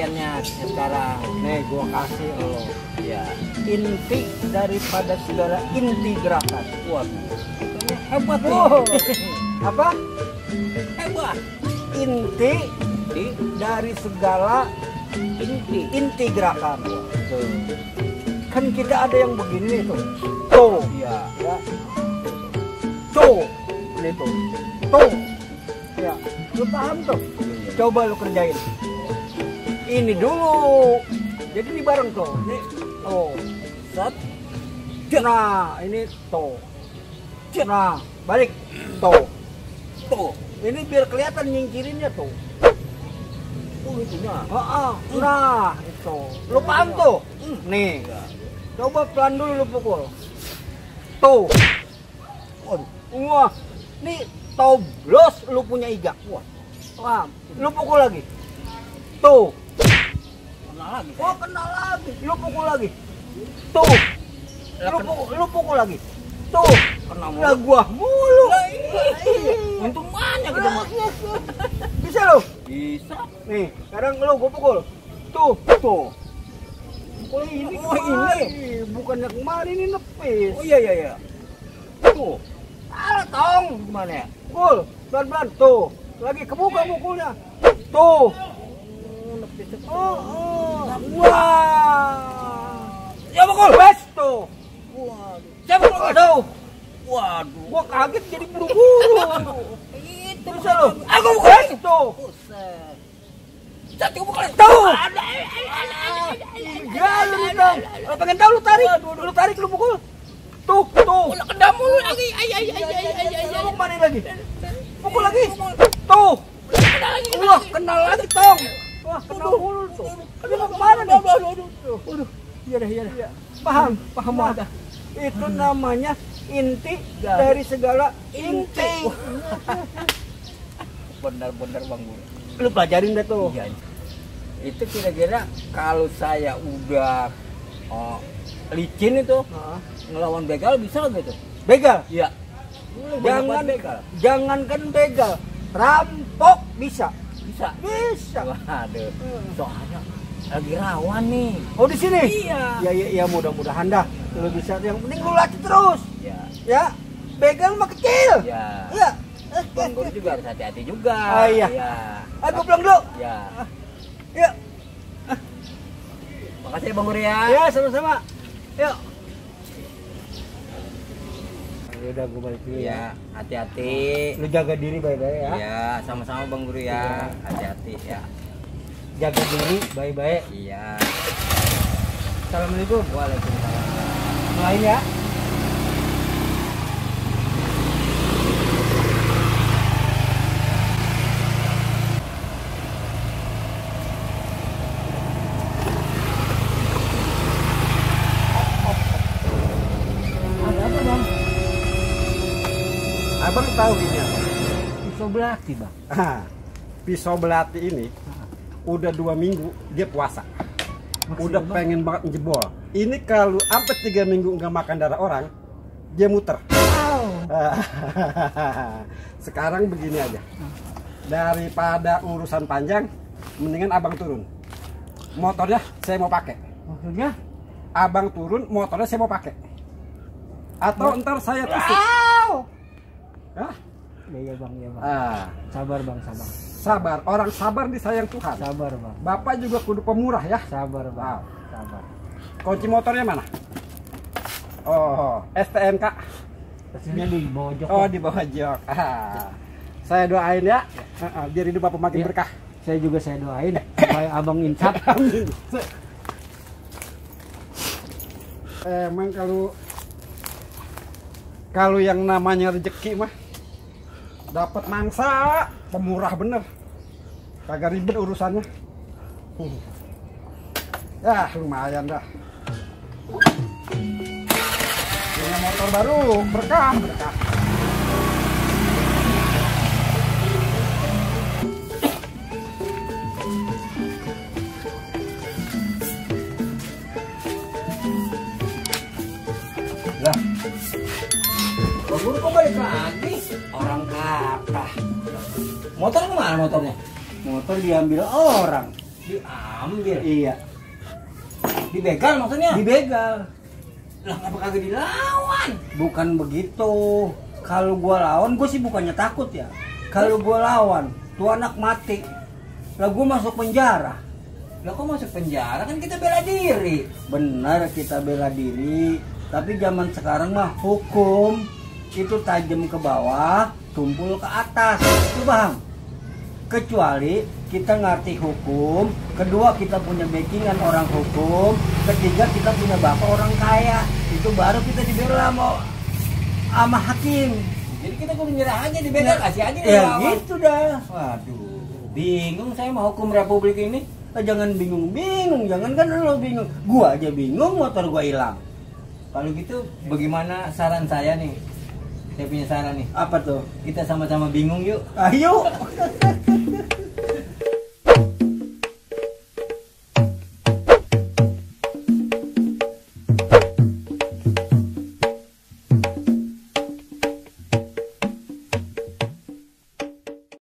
pengertiannya sekarang. Nih gua kasih lo. Ya. Inti daripada segala inti gerakan. Waduh. Hebat nih. Wow. Apa? Hebat. Inti dari segala inti gerakan. Tuh. Kan kita ada yang begini tuh. Tuh. Iya. Ya. Tuh. Ini tuh. Tuh. Ya. Lu paham tuh? Iya. Coba lu kerjain. Ini dulu. Jadi ini bareng tuh. Ini tuh. Set. Nah, ini tuh. Nah, balik. Tuh. Tuh. Ini biar kelihatan nyingkirinnya tuh. Oh, itunya. Nah, itu. Lu paham tuh? Nih. Coba pelan dulu lu pukul. Tuh. Waduh. Wah. Nih toblos lu punya iga. Wah. Lu pukul lagi. Tuh. Kena lagi. Wah, kena lagi. Lu pukul lagi. Tuh. Lu pukul lagi. Tuh. Kena Lah gua mulu. Untung banyak kita mah. Bisa lu? Bisa. Nih, sekarang lu gua pukul. Tuh. Tuh. Oh ini, bukannya kemarin ini nepis. Oh iya. Tuh. Alah tong, gimana ya? Pukul, pelan-pelan. Tuh. Lagi kebuka mukulnya. Tuh. Wah. Ya pukul. Wes tuh. Waduh. Saya pukul. Aduh. Waduh. Gua kaget jadi buru-buru. Itu Bisa lu? Aku pukul. Wes tuh. Buset. Satu pukul. Tuh. Ya lu nih dong. Kalau pengen tahu lu tarik lu pukul. Tuh. Udah kena mulu lagi. Lu kemana lagi? Pukul lagi. Tuh. Wah, kena lagi tong. Wah, kena mulu tuh. Lu mau kemana nih? Waduh. Iya dah. Paham ada. Itu namanya inti dari segala inti. Benar-benar Bang Guru. Lu pelajarin deh tuh. Iya. Itu kira-kira kalau saya udah licin itu ngelawan begal bisa nggak gitu? Begal. Iya. Jangankan begal, rampok bisa. Bisa. Waduh. Soalnya lagi rawan nih. Oh di sini? Iya. Ya mudah-mudahan dah. Lu bisa. Yang penting lu latih terus. Iya. Ya. Begal mah kecil. Iya. Iya. Bang Guru juga harus hati-hati juga. Oh, iya. Aku pulang dulu. Ya. Ya. Makasih ya Bang Guru ya. Ya sama-sama. Yuk. Ya udah gue balik dulu Iya, hati-hati. Lu jaga diri baik-baik ya. Iya, sama-sama Bang Guru ya. Hati-hati ya. Jaga diri baik-baik. Iya. Assalamualaikum. Waalaikumsalam. Mulai ya. Abang tahu ini apa? Pisau belati Bang. Pisau belati ini udah 2 minggu dia puasa. Udah pengen banget njebol. Ini kalau sampai 3 minggu nggak makan darah orang, dia muter. Sekarang begini aja. Daripada urusan panjang, mendingan abang turun. Motornya saya mau pakai. Maksudnya? Abang turun, motornya saya mau pakai. Atau ntar saya tusuk. Hah? Iya Bang, ya Bang. Sabar Bang, sabar. Sabar, orang sabar disayang Tuhan. Sabar Bang. Bapak juga kudu pemurah ya. Sabar Bang. Sabar. Kunci motornya mana? Oh, STNK. Pastinya di bawah jok. Oh, di bawah jok. Saya doain ya. Biar hidup Bapak makin berkah. Saya doain supaya Abang insaf. Emang kalau yang namanya rezeki mah dapat mangsa, pemurah bener. Kagak ribet urusannya. Ya, lumayan dah. Punya motor baru, berkah. Lah, Bang Guru kok balik lagi? Orang kata. Motor kemana motornya? motor diambil orang. Diambil. Iya. Dibegal maksudnya? Dibegal. Lah kenapa kagak dilawan? Bukan begitu. Kalau gua lawan, gua sih bukannya takut ya. Kalau gua lawan, tuh anak mati. Lah gua masuk penjara. Lah kok masuk penjara, kan kita bela diri. Benar kita bela diri, tapi zaman sekarang mah hukum itu tajam ke bawah, tumpul ke atas. Lu paham? Kecuali kita ngerti hukum, kedua kita punya backingan orang hukum, ketiga kita punya bapak orang kaya. Itu baru kita dibela sama hakim. Jadi kita kudu nyerah aja, dibegal, kasih aja Ya dilawan. gitu dah. Waduh, bingung saya mau hukum republik ini. Jangan bingung-bingung, jangan kan lo bingung. Gua aja bingung, motor gua hilang. Kalau gitu bagaimana saran saya nih? Saya punya saran nih. Apa tuh? Kita sama-sama bingung yuk. Ayo.